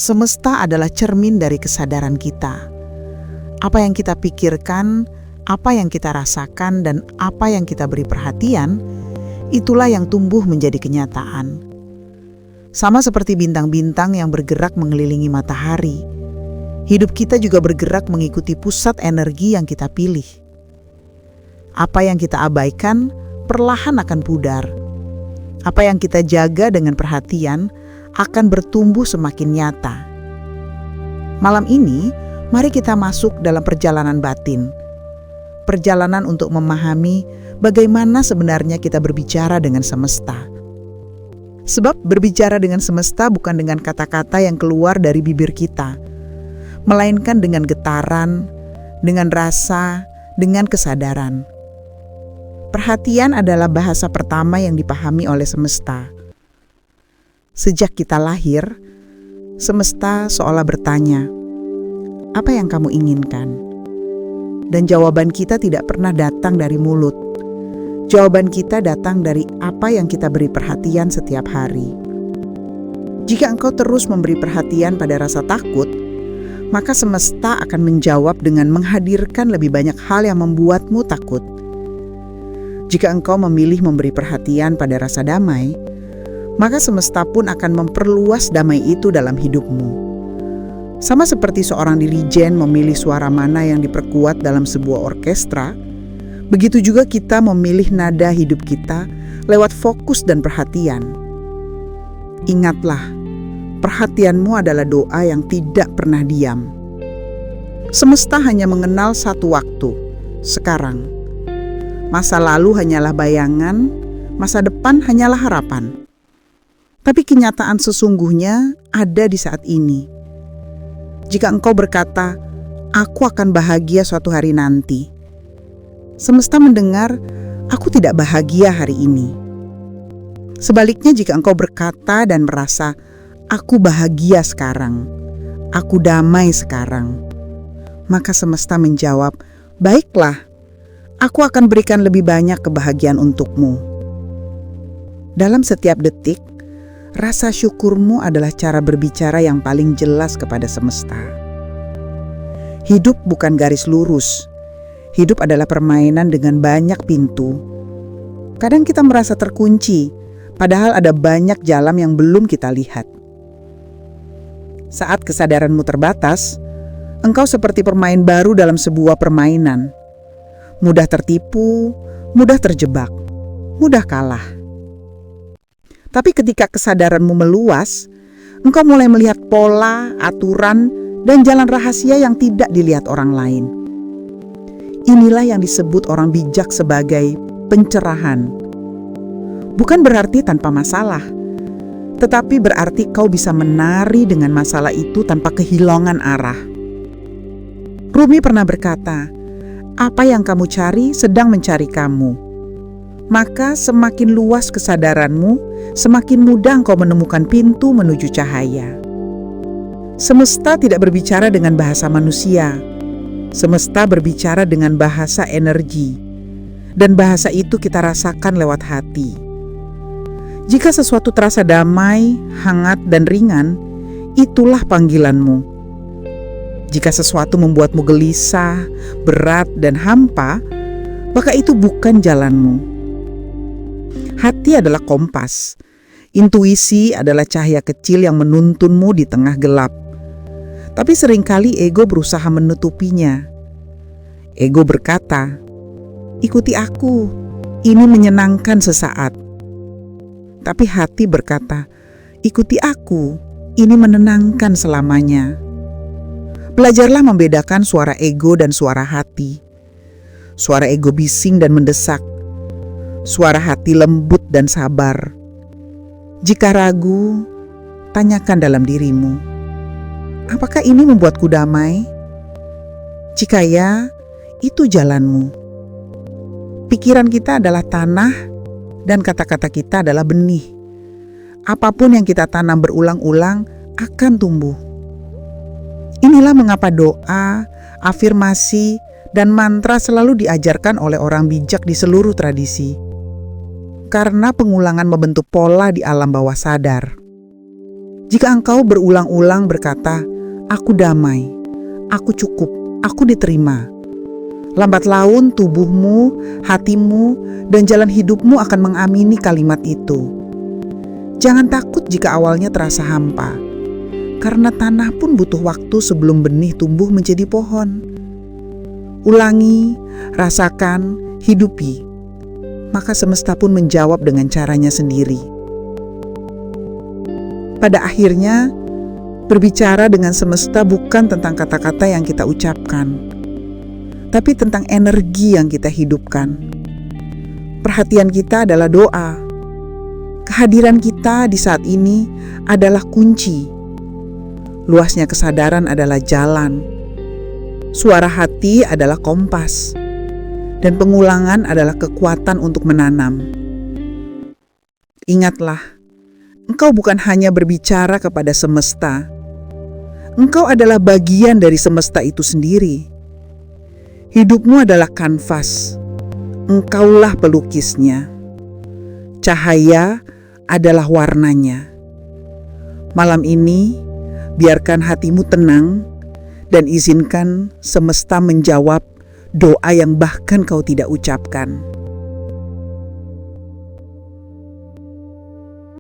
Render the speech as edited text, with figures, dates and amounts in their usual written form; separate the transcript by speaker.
Speaker 1: Semesta adalah cermin dari kesadaran kita. Apa yang kita pikirkan, apa yang kita rasakan, dan apa yang kita beri perhatian, itulah yang tumbuh menjadi kenyataan. Sama seperti bintang-bintang yang bergerak mengelilingi matahari, hidup kita juga bergerak mengikuti pusat energi yang kita pilih. Apa yang kita abaikan perlahan akan pudar. Apa yang kita jaga dengan perhatian akan bertumbuh semakin nyata. Malam ini, mari kita masuk dalam perjalanan batin. Perjalanan untuk memahami bagaimana sebenarnya kita berbicara dengan semesta. Sebab berbicara dengan semesta bukan dengan kata-kata yang keluar dari bibir kita, melainkan dengan getaran, dengan rasa, dengan kesadaran. Perhatian adalah bahasa pertama yang dipahami oleh semesta. Sejak kita lahir, semesta seolah bertanya, "Apa yang kamu inginkan?" Dan jawaban kita tidak pernah datang dari mulut. Jawaban kita datang dari apa yang kita beri perhatian setiap hari. Jika engkau terus memberi perhatian pada rasa takut, maka semesta akan menjawab dengan menghadirkan lebih banyak hal yang membuatmu takut. Jika engkau memilih memberi perhatian pada rasa damai, maka semesta pun akan memperluas damai itu dalam hidupmu. Sama seperti seorang dirijen memilih suara mana yang diperkuat dalam sebuah orkestra, begitu juga kita memilih nada hidup kita lewat fokus dan perhatian. Ingatlah, perhatianmu adalah doa yang tidak pernah diam. Semesta hanya mengenal satu waktu, sekarang. Masa lalu hanyalah bayangan, masa depan hanyalah harapan. Tapi kenyataan sesungguhnya ada di saat ini. Jika engkau berkata, "Aku akan bahagia suatu hari nanti," semesta mendengar, "Aku tidak bahagia hari ini." Sebaliknya, jika engkau berkata dan merasa, "Aku bahagia sekarang, aku damai sekarang," maka semesta menjawab, "Baiklah, aku akan berikan lebih banyak kebahagiaan untukmu." Dalam setiap detik, rasa syukurmu adalah cara berbicara yang paling jelas kepada semesta. Hidup bukan garis lurus. Hidup adalah permainan dengan banyak pintu. Kadang kita merasa terkunci, padahal ada banyak jalan yang belum kita lihat. Saat kesadaranmu terbatas, engkau seperti pemain baru dalam sebuah permainan. Mudah tertipu, mudah terjebak, mudah kalah. Tapi ketika kesadaranmu meluas, engkau mulai melihat pola, aturan, dan jalan rahasia yang tidak dilihat orang lain. Inilah yang disebut orang bijak sebagai pencerahan. Bukan berarti tanpa masalah, tetapi berarti kau bisa menari dengan masalah itu tanpa kehilangan arah. Rumi pernah berkata, "Apa yang kamu cari sedang mencari kamu." Maka semakin luas kesadaranmu, semakin mudah engkau menemukan pintu menuju cahaya. Semesta tidak berbicara dengan bahasa manusia. Semesta berbicara dengan bahasa energi. Dan bahasa itu kita rasakan lewat hati. Jika sesuatu terasa damai, hangat, dan ringan, itulah panggilanmu. Jika sesuatu membuatmu gelisah, berat, dan hampa, maka itu bukan jalanmu. Hati adalah kompas. Intuisi adalah cahaya kecil yang menuntunmu di tengah gelap. Tapi seringkali ego berusaha menutupinya. Ego berkata, "Ikuti aku, ini menyenangkan sesaat." Tapi hati berkata, "Ikuti aku, ini menenangkan selamanya." Belajarlah membedakan suara ego dan suara hati. Suara ego bising dan mendesak. Suara hati lembut dan sabar. Jika ragu, tanyakan dalam dirimu, apakah ini membuatku damai? Jika ya, itu jalanmu. Pikiran kita adalah tanah dan kata-kata kita adalah benih. Apapun yang kita tanam berulang-ulang akan tumbuh. Inilah mengapa doa, afirmasi, dan mantra selalu diajarkan oleh orang bijak di seluruh tradisi. Karena pengulangan membentuk pola di alam bawah sadar. Jika engkau berulang-ulang berkata, "Aku damai, aku cukup, aku diterima," lambat laun tubuhmu, hatimu, dan jalan hidupmu akan mengamini kalimat itu. Jangan takut jika awalnya terasa hampa, karena tanah pun butuh waktu sebelum benih tumbuh menjadi pohon. Ulangi, rasakan, hidupi, maka semesta pun menjawab dengan caranya sendiri. Pada akhirnya, berbicara dengan semesta bukan tentang kata-kata yang kita ucapkan, tapi tentang energi yang kita hidupkan. Perhatian kita adalah doa. Kehadiran kita di saat ini adalah kunci. Luasnya kesadaran adalah jalan. Suara hati adalah kompas. Dan pengulangan adalah kekuatan untuk menanam. Ingatlah, engkau bukan hanya berbicara kepada semesta. Engkau adalah bagian dari semesta itu sendiri. Hidupmu adalah kanvas, engkaulah pelukisnya. Cahaya adalah warnanya. Malam ini, biarkan hatimu tenang dan izinkan semesta menjawab doa yang bahkan kau tidak ucapkan.